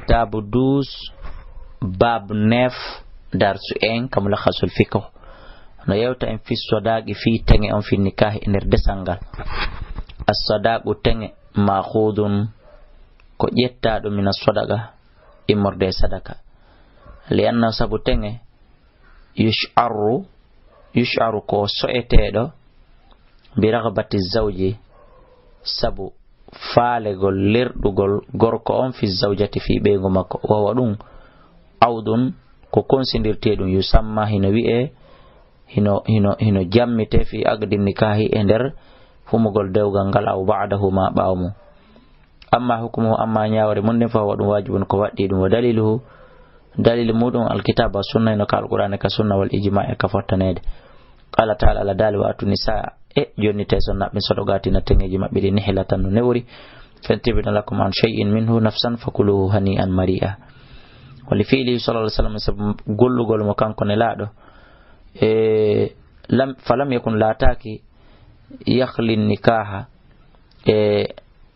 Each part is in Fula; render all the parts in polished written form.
kitabu 12 bab 9 darsu en kam lakhasul fiqh no yewta en fi sadaqi fi tenge on fi nikah nder desangal. As-sadaqu tenge ma'khudun ko ƴettaɗo min as-sadaqa immorde sadaka lianna sabu tenge yush'aru ko so'eteɗo bi raghbati zawji sabu faalegol lerɗugol gorko on fi zawjati fi ɓeygo makko wawa ɗum awdun ko konsidirteɗum yusamma hino wi'e hino jammite fi aqdi nikahi e nder humugol dewgal ngal aw ba'dahu ma ɓawo mum. amma hukmuhu amma nyawre mun den fa waɗum wajibun ko waddi ɗum wa dalilu muɗum alkitaba sunna no ka alqur'ana ka sunna wal ijma' ka fottanede. qala ta'ala ala dali wa atu nisa jonni tay sonna ɓe sodogati na tengeji mabɓe ɗi nihlatan no newri fantibina lakum an shay'in minhu nafsan fakuluhu hani'an mari'a. wali fi'li sallallahu alaihi wasallam gollugol mo kanko ne laɗo falam yakun lataki yakhli nikaha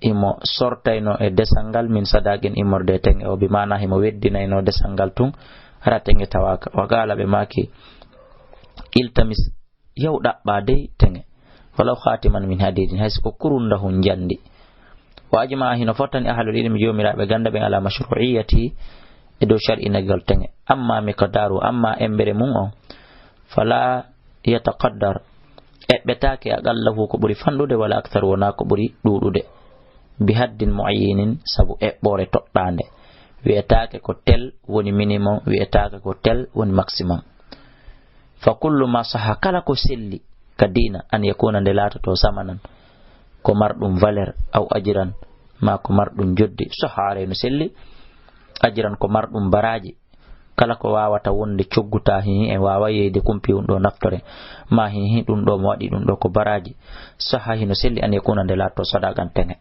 himo sortayno e desangal min sadaqin immorde tenge o bi mana himo weddinayno desangal tun hara tenge tawaka wagala ɓe maki iltamis yaw ɗaɓɓa dey tenge walaw khatiman min hadidin hayso ko kurunda hun jandi. wa ajma hino fottani ahlul ilmi jomiraɓe ganda ɓe ala mashru'iyati e dow shar'inagal tenge. amma miqdaru amma embere mum on fala yataqaddar eɓɓetake aqallahu ko ɓuri fanɗude wala akthar wona ko ɓuri ɗuɗude bi haddin muayyinin sabu eɓɓore toɗɗande wi'etake ko tel woni minimum wi'etake ko tel woni maximum. fa kullu ma saha kala ko selli ka dina an yakuna nde latoto samanan ko marɗum valeur aw ajiran ma ko marɗum joddi sahare no selli ajiran ko marɗum baraji kala ko wawata wonde cogguta hihi en wawa yeyde kumpi ɗum ɗo naftore ma hihi ɗum ɗo mo waɗi ɗum ɗo ko baraji saha hino selli an yakuna nde latoto sadagan tenge.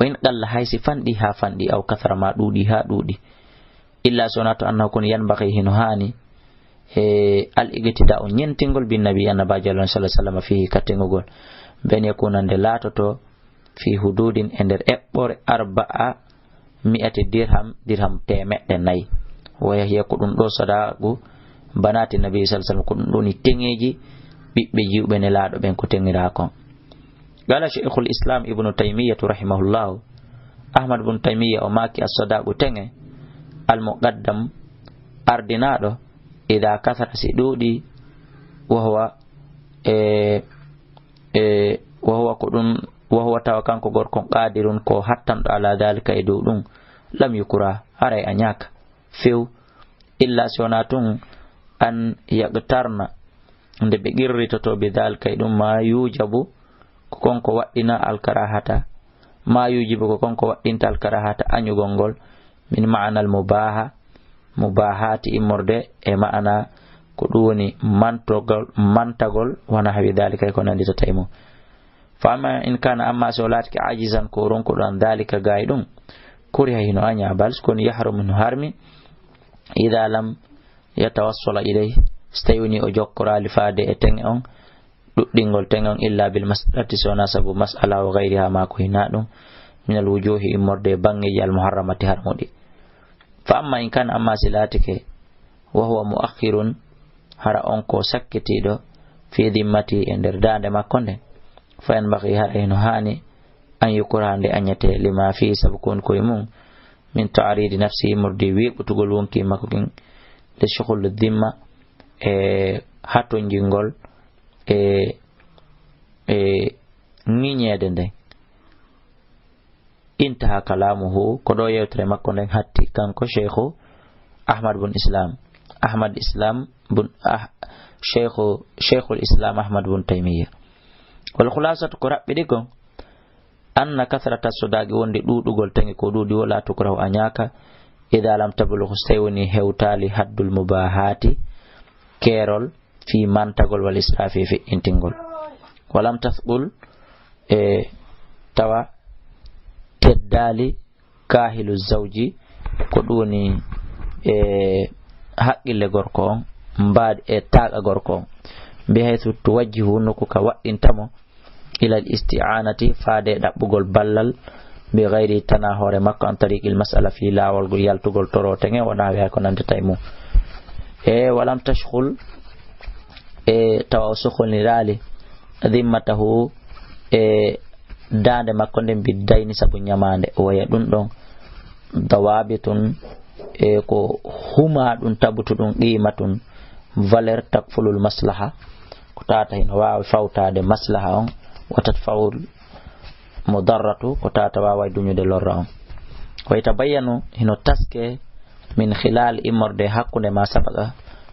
wa in qalla haysi fanɗi ha fanɗi aw kathara ma ɗuuɗi ha ɗuuɗi illa sona to annahu kun yanbaghi hino hani al igtida on nyentingol bin nabi annabajo sallallahu alaihi wasallam fihi katingol ben yakuna nde latoto fi hududin e nder eɓɓore arba'a mi'ati dirham temeɗɗe 4 waya hiya ko ɗum ɗo sadaqu banati nabi sallallahu alaihi wasallam ko ɗum ɗo ni tengeji ɓiɓɓe jiwɓe ne laaɗo ɓen ko tengira kon. قال شيخ الإسلام ابن تيمية رحمه الله أحمد بن تيمية وماكي الصداق تنه المقدم أردنادو إذا كثر سيدودي وهو توكان كو غوركون قادرون كو حتى على ذلك يدودون لم يكره أري أنياك فيو إلا سوناتون أن يقترن عند بغير تتو بذلك يدون ما يوجب konko waɗɗina alkarahata ma yujibu ko konko waɗɗinta alkarahata añugol ngol min ma'anal mubahati immorde e ma'ana ko ɗum woni mantagol wana hawi dhalika ko nandi tata imo. fa amma in kana amma so latiki ajizan ko ronkuɗo an dhalika gayi ɗum kuri ha hino aña bal kono yahrumu no harmi ida lam yatawassala ilayhi so tawi woni o jokkorali faade e tenge on ɗuɗɗingol tengon illa bil mas'alati sona sabu mas'ala wa ghayriha ma ko hina ɗum min al wujuhi immorde bangeji al muharramati harmudi. fa amma in kana amma silatike wa huwa muakhirun hara on ko sakkitiɗo fi dhimmati e nder dande makko nden fa en baqi hara heno hani an yukura nde añete lima fi sabu kon koye mum min ta'ridi nafsi immorde weɓutugol wonki makko kin le shughul dhimma e hatojingol ngiñede nden. intaha kalamuhu ko ɗo yewtere makko nden hatti kanko cheikhu cheikhul islam ahmad bun taymiya. wal khulasatu ko raɓɓiɗi kon anna kathrata sodaqi wonde ɗuɗugol tangi ko ɗuɗi wala tukrahu añaka ida lam tablughu so tawi woni hewtali haddul mubahati kerol fi mantagol wal israfi fi intingol walam tasqul tawa teddali kahilu zawji ko ɗuni haqqille gorko on mbaɗi e taqa gorko on bi haythu tuwajjihu nokku ka waɗɗintamo ila al isti'anati faade ɗaɓɓugol ballal بغير تناهر مكة عن طريق المسألة في لا والقيال تقول تروتين ولا يكون أنت تيمو ولم تشغل توسخ لرالي ذمته دان مكة بالدين سبو نيمان ويدون دون ضوابط ko huma dun tabutu dun qimatun valeur takfulul maslaha ko tata hino waawi fawtade maslaha on watat fawul mudarratu ko tata waawi duñude lorra on ko itabayanu hino taske min khilal imorde hakkunde ma sabaga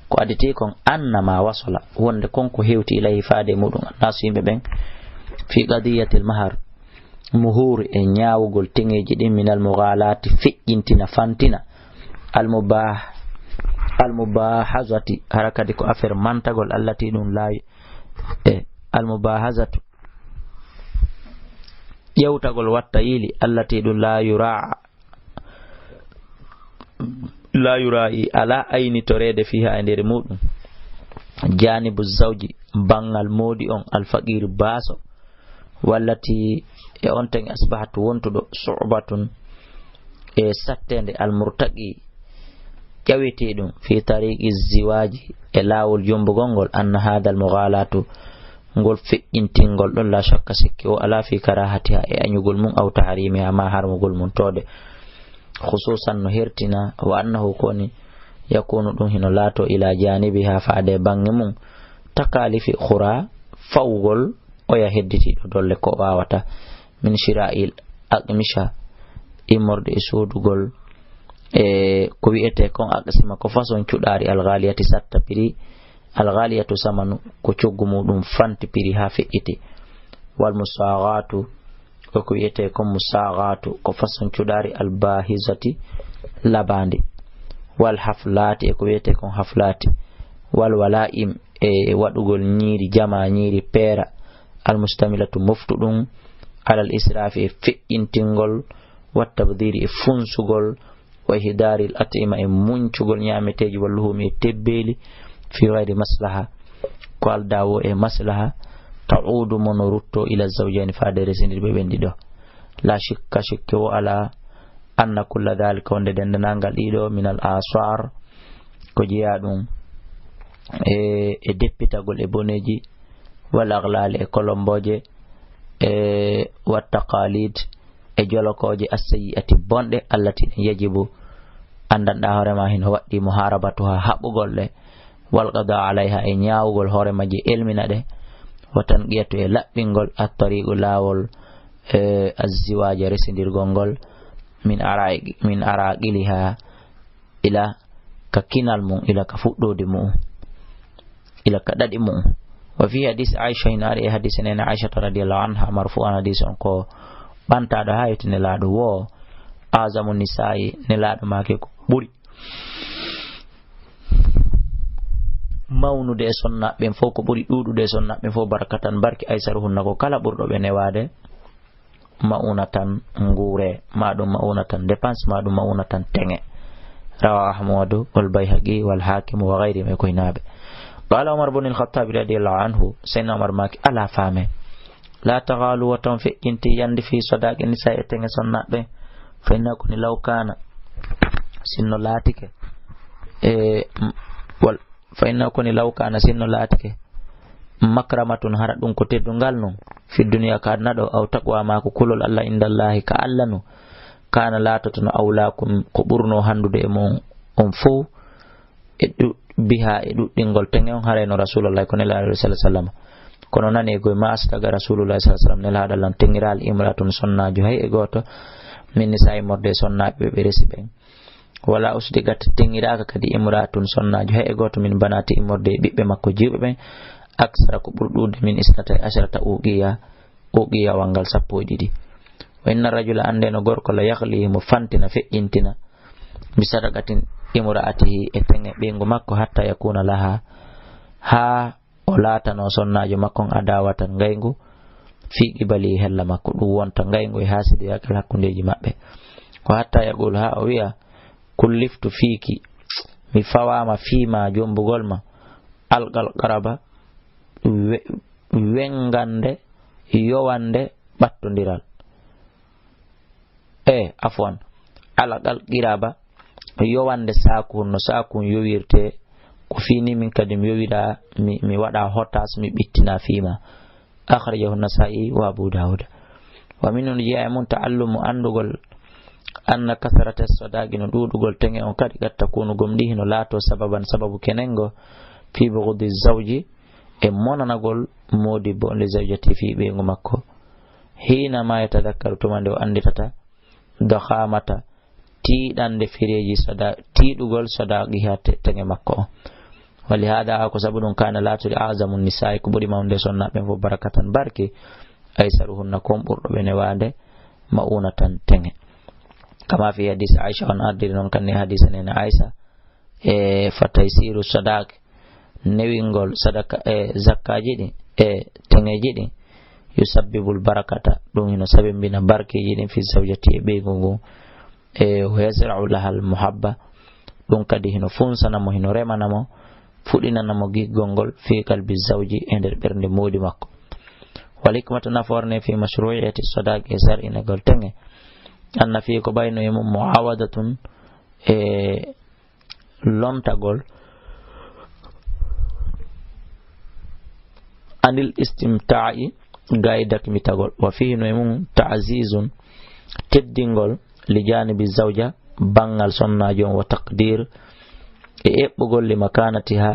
ko aditi kon anna ma wasala wonde konko hewti ilahi faade mudum nasu yimbe ben fi qadiyatil mahar muhur e nyaawugol tingeji din minal mughalati fi'intina fantina المباحظة حركة كو أفر منتقل التي دون لا المباحظة يوتقل والتايلي التي دون لا يراعي على أين تريد فيها أن يرمود جانب الزوج بان المودي الفقير باسو والتي أنتن أصبحت وانتو صعبة ستند المرتقي كويتيدون في طريق الزواج الاول جنبغونغول ان هذا المغالات ngol fe'intingol don la shakka sikki o ala fi karahatiha e anyugol mun aw tahrimiha ma harmugol mun tode khususan no hertina wa annahu koni yakunu dun hino lato ila janibiha faade bangi mun takalifi khura fawgol o ya hedditi do dolle ko wawata min shira'il aqmisha imorde sudugol ko wi'ete kon aqsima ko façon cuɗari alghaliyati satta piri alghaliyatu samanu ko coggu mudum fanti piri ha fe'iti wal musaghatu ko wi'ete kon musaghatu ko façon cuɗari albahizati labandi wal haflati ko wi'ete kon haflati wal wala'im wadugol nyiri jama nyiri pera al mustamilatu muftudum alal israfi fe'intingol wattabdiri funsugol وإهدار الأطعمة منشغل نعمتي واللهم تبيلي في غير مصلحة قال داو مصلحة تعود من رتو إلى الزوجين فادرسين البيبين دي لا شك على أن كل ذلك وندن نانغال إيدو من الآثار كجيادون ديبتا قول إبونيجي والأغلال كولومبوجي والتقاليد ejolokoje as-sayyi'ati bonde allati yajibu andanda horema hin waddi muharabatuha habugolle wal qada alaiha e nyaawugol horema je elmina de watan qiyatu e labbingol at-tariqu lawol az-ziwaj resindirgol gol min araqiliha ila ka kinal mum ila ka fuddode mum ila ka dadi mum wa fi hadith Aisha inari hadith nena Aisha radhiyallahu anha marfu'an hadith on ko bantaɗo hayti nelaɗo wo azamu nisa'i nelaɗo make ko ɓuri mawnude e sonnaɓen fof ko ɓuri ɗuɗude e sonnaɓen fof barakatan barki aysaru hunna ko kala ɓurɗo ɓe newade mauna tan ngure maɗum mauna tan dépense maɗum mauna tan teŋe rawa ahmadu wal bayhaqi wal hakim wa ghayrihim e koynaɓe qala umar ibn al-khattab radiyallahu anhu sayyidina umar maki ala fame لا تغالوا وتنفق انتي يند في صداق النساء تنغ سنة فإنكم لو كان سن لاتك فإنكم لو كان سن لاتك مكرمة هردون كتدنغالنو في الدنيا كارنادو أو تقوى ماكو كل الله عند الله كألنو كان لاتتن أولاكم قبرنو هندو ديمو أنفو بها دنغل تنغ هرين رسول الله صلى الله عليه وسلم kono nani e goy ma astaga rasulullah sallallahu alaihi wasallam ne laada lan tengiral imratun sonnaaju hay e goto min sai morde sonnaabe be resi ben wala usdigat tengiraka kadi imratun sonnaaju hay e goto min banati imorde bibbe makko jibe ben aksara ko burdude min istata asharata uqiya wangal sappo didi wa inna rajula andeno gorko la yakhli mo fantina fe intina bi sadaqatin imraatihi e tenge bengo makko hatta yakuna laha ha o laatano sonnajo makkon adawatan ngaygu fi qibali hella makko ɗum wonta ngaygu e hasidi yakal hakkundeji maɓɓe ko hatta yaqul ha o wiya kulliftu fiiki mi fawama fiima jombugol ma alqal qaraba wengande yowande ɓattodiral afwan alagal qiraba yowande saku no saku yowirte ko fini min kadi mi yowida mi wada hotas mi bittina fima akhrajahu an-nasa'i wa abu daud wa minun ya'mun ta'allumu andugol anna kathrata as-sadaqi no dudugol tenge on kadi gatta kunu gomdi hino lato sababan sababu kenengo fi bughdi zawji e monanagol modibo li zawjati fi bengo makko hina ma yatadakkaru tumande o anditata dakhamata tiɗande fireji tiɗugol sadaqi ha tenge makko wali hada ko sabu ɗum kana latude azamu nisa'i ko ɓuri mawde sonnaɓe fof barakatan barke aysaruhunna kon ɓurɗo ɓe newade maunatan tenge kama fi hadis Aisha on ardiri noon kanne hadisa nene Aisha fa taysiru sadaq newingol sadaka zakkaji ɗi tengeji ɗi yusabbibul barakata ɗum hino sabimbina barkeji ɗin fi zawjati e ɓeygu ngu wa yasra'u laha al muhabba ɗum kadi hino funsanamo hino remanamo fuɗinanamo giggol ngol fi kalbi zawji e nder ɓernde modi makko wal hikmatu naforne fi mashru'iyati sadaq e sar'inagol tenge anna fi ko bayno e mum muawadatun lomtagol anil istimta'i gaydak mitagol wa fi no e mum ta'zizun teddingol li janibi zawja bangal sonnajo wa taqdir e eɓɓugol li makanatiha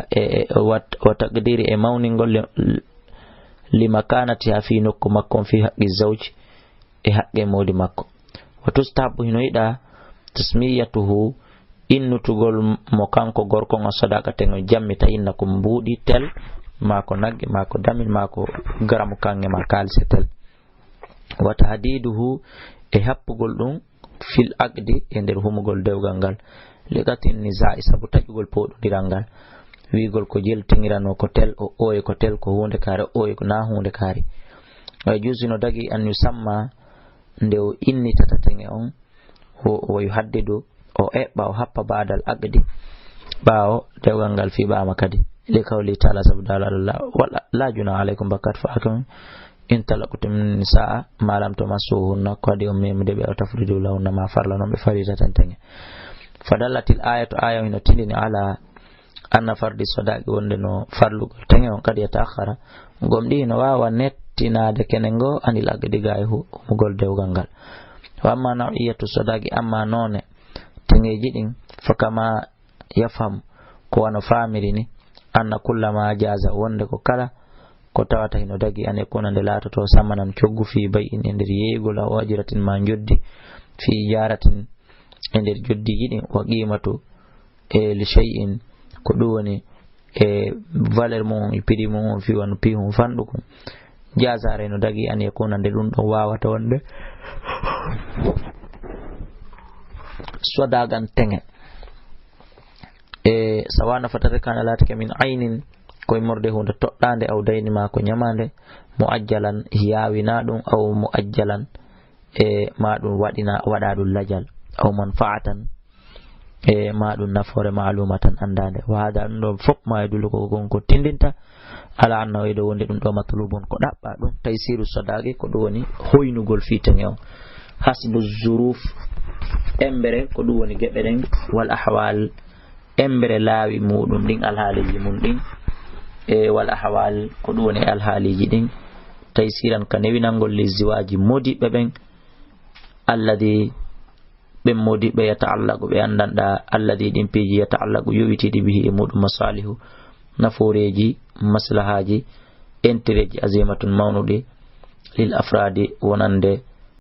wa taqdiri e mawningol li makanatiha fi nokku makko fi haqqi zawj e haqqe modi makko wa tustahabu hino yiɗa tasmiyatuhu innutugol mo kanko gorko o sadaqate no jammita inna ko mbuɗi tel mako nagge mako damin mako garamu kange ma kalse tel wa tahdiduhu e happugol ɗum fil aqdi e nder humugol dewgal ngal ligatin nisa'i sabu taƴugol poɗodiral ngal wigol ko jeltingirano ko tel o oye ko tel ko hunde kare oye ko na hunde kare way jusino dagi an yusamma nde o innitata tenge on o yuhaddidu o eɓɓa o happa badal aqdi ɓawo dewgal ngal fiɓama kadi li kawli ta'ala sabu dalala wala la juna alaykum bakat fa akum in talaqtum nisaa ma lam tamassuhunna kadi o memde be tafridu lahunna ma farla non be farida tan tenge fadallatil ayatu aya hino tindini ala anna fardi sadaqi wonde no farlugol tenge on kadi yataakhara gomdi no wawa nettinade kenengo anil aqdi gaay humugol dewgal ngal wa amma naw'iyatu sadaqi amma none tengeji din fakama yafham ko wano famirini anna kullama jaza wonde ko kala ko tawata hino dagi ane kuna nde latoto samanan coggu fi bay'in e nder yeygol aw ajratin ma joddi fi jaratin e nder joddi yiɗi wa qimatu li shay'in ko ɗum woni valeur mum e prix mum fi wano pi hum fanɗu ko jasare no dagi ane kuna nde ɗum ɗon wawata wonde sodagan tenge sawana fatata kana latake min aynin koye morde hunde toɗɗande aw dayni ma ko ñamande muajjalan yawina ɗum aw muajjalan ma ɗum waɗa ɗum lajal aw manfa'atan ma ɗum nafoore ma'lumatan andande wa hada ɗum ɗo fof ma e dulu ko gonko tindinta ala anna waydo wonde ɗum ɗo matlubun ko ɗaɓɓa ɗum taysiru sadaqi ko ɗum woni hoynugol fitenge on hasbu zuruf embere ko ɗum woni geɓe ɗen wal ahwal embere laawi muɗum ɗin alhaaliji mum ɗin wal ahwal ko ɗum woni alhaaliji ɗin taysiran ka newinangol li ziwaji modiɓɓe ɓen alladi ɓen modiɓɓe yata'allaqu ɓe andanɗa alladi ɗin piiji yata'allaqu yowitiɗi bihi e muɗum masalihu naforeji maslahaji entereji azimatun mawnuɗi lil afradi wonande